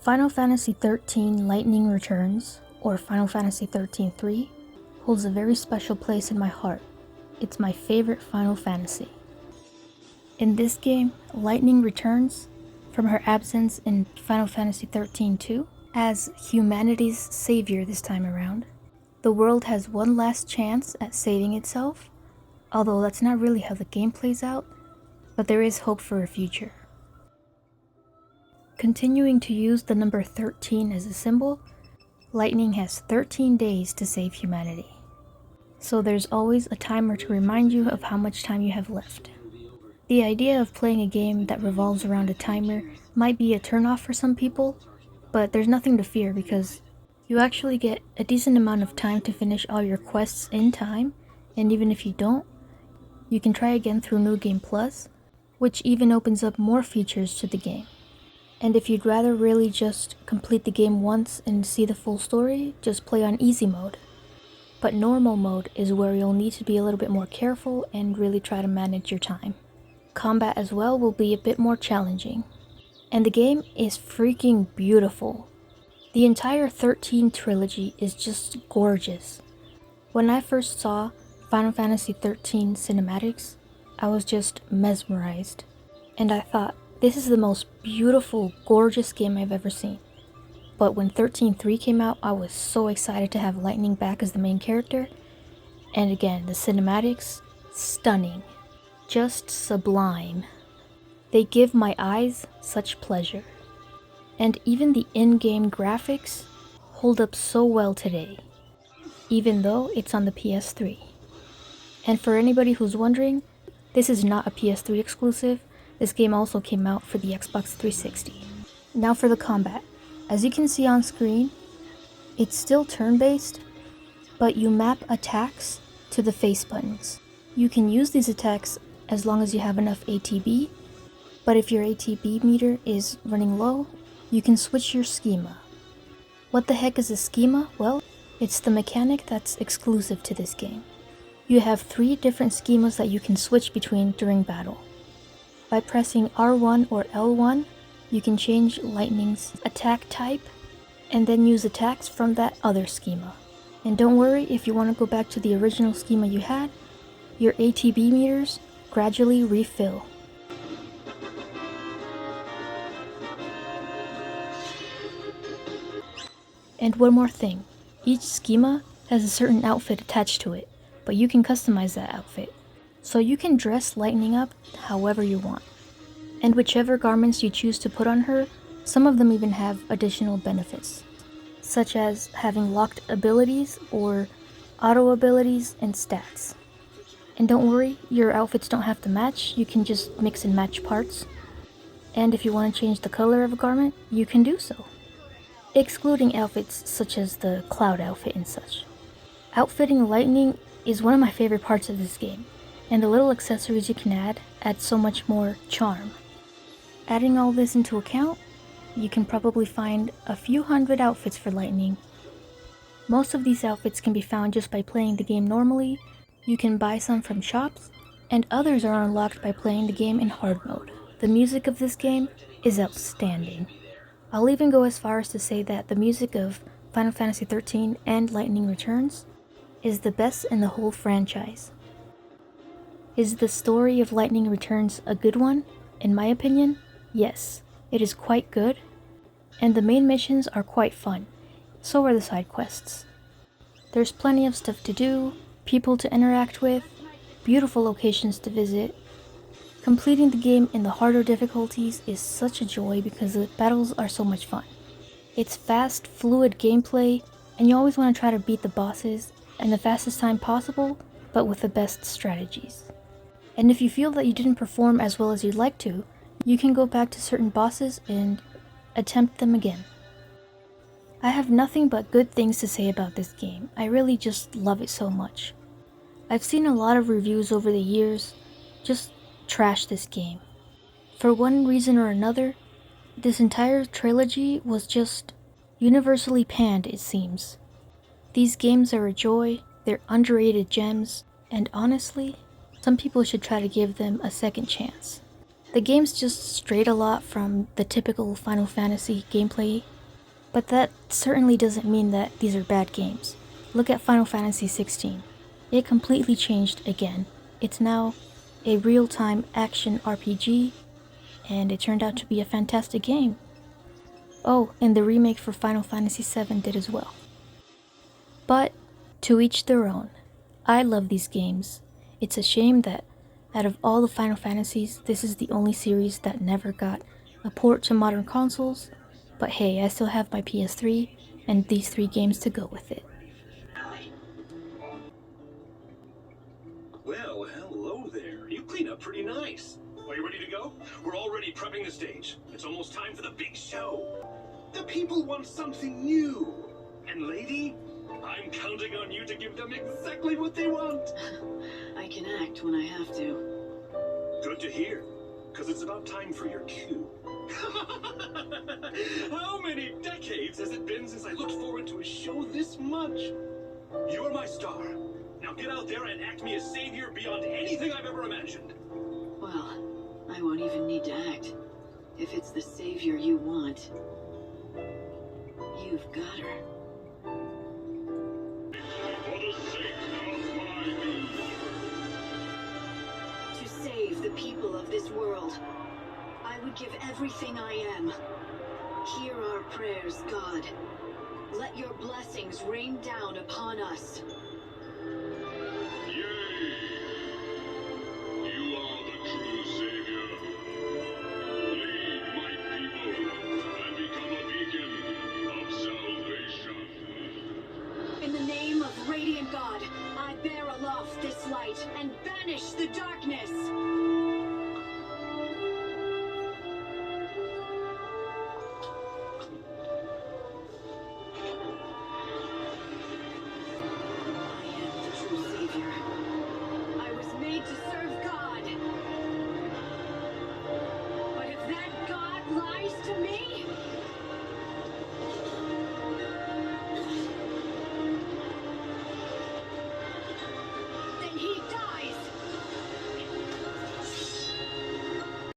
Final Fantasy XIII Lightning Returns, or Final Fantasy XIII-3, holds a very special place in my heart. It's my favorite Final Fantasy. In this game, Lightning returns from her absence in Final Fantasy XIII-2 as humanity's savior this time around. The world has one last chance at saving itself, although that's not really how the game plays out, but there is hope for a future. Continuing to use the number 13 as a symbol, Lightning has 13 days to save humanity. So there's always a timer to remind you of how much time you have left. The idea of playing a game that revolves around a timer might be a turnoff for some people, but there's nothing to fear because you actually get a decent amount of time to finish all your quests in time, and even if you don't, you can try again through New Game Plus, which even opens up more features to the game. And if you'd rather really just complete the game once and see the full story, just play on easy mode. But normal mode is where you'll need to be a little bit more careful and really try to manage your time. Combat as well will be a bit more challenging. And the game is freaking beautiful. The entire 13 trilogy is just gorgeous. When I first saw Final Fantasy XIII cinematics, I was just mesmerized. And I thought, this is the most beautiful, gorgeous game I've ever seen. But when 13.3 came out, I was so excited to have Lightning back as the main character. And again, the cinematics, stunning. Just sublime. They give my eyes such pleasure. And even the in-game graphics hold up so well today, even though it's on the PS3. And for anybody who's wondering, this is not a PS3 exclusive. This game also came out for the Xbox 360. Now for the combat. As you can see on screen, it's still turn-based, but you map attacks to the face buttons. You can use these attacks as long as you have enough ATB, but if your ATB meter is running low, you can switch your schema. What the heck is a schema? Well, it's the mechanic that's exclusive to this game. You have 3 different schemas that you can switch between during battle. By pressing R1 or L1, you can change Lightning's attack type and then use attacks from that other schema. And don't worry, if you want to go back to the original schema you had, your ATB meters gradually refill. And one more thing, each schema has a certain outfit attached to it, but you can customize that outfit. So you can dress Lightning up however you want. And whichever garments you choose to put on her, some of them even have additional benefits, such as having locked abilities or auto abilities and stats. And don't worry, your outfits don't have to match, you can just mix and match parts. And if you want to change the color of a garment, you can do so, excluding outfits such as the cloud outfit and such. Outfitting Lightning is one of my favorite parts of this game, and the little accessories you can add so much more charm. Adding all this into account, you can probably find a few hundred outfits for Lightning. Most of these outfits can be found just by playing the game normally, you can buy some from shops, and others are unlocked by playing the game in hard mode. The music of this game is outstanding. I'll even go as far as to say that the music of Final Fantasy XIII and Lightning Returns is the best in the whole franchise. Is the story of Lightning Returns a good one? In my opinion, yes, it is quite good, and the main missions are quite fun, so are the side quests. There's plenty of stuff to do, people to interact with, beautiful locations to visit. Completing the game in the harder difficulties is such a joy because the battles are so much fun. It's fast, fluid gameplay, and you always want to try to beat the bosses in the fastest time possible, but with the best strategies. And if you feel that you didn't perform as well as you'd like to, you can go back to certain bosses and attempt them again. I have nothing but good things to say about this game. I really just love it so much. I've seen a lot of reviews over the years just trash this game. For one reason or another, this entire trilogy was just universally panned, it seems. These games are a joy, they're underrated gems, and honestly, some people should try to give them a second chance. The game's just strayed a lot from the typical Final Fantasy gameplay But that certainly doesn't mean that these are bad games. Look at Final Fantasy XVI. It completely changed again. It's now a real-time action RPG, and it turned out to be a fantastic game. Oh, and the remake for Final Fantasy VII did as well. But to each their own. I love these games. It's a shame that out of all the Final Fantasies, this is the only series that never got a port to modern consoles, but hey, I still have my PS3 and these 3 games to go with it. Well, hello there. You clean up pretty nice. Are you ready to go? We're already prepping the stage. It's almost time for the big show. The people want something new. And lady, I'm counting on you to give them exactly what they want. I can act when I have to. Good to hear, because it's about time for your cue. How many decades has it been since I looked forward to a show this much? You're my star. Now get out there and act me a savior beyond anything I've ever imagined. Well, I won't even need to act. If it's the savior you want, you've got her. For the sake of my people. To save the people of this world, I would give everything I am. Hear our prayers, God. Let your blessings rain down upon us. Yea! You are the true savior. Lead my people and become a beacon of salvation. In the name of Radiant God, I bear aloft this light and banish the darkness.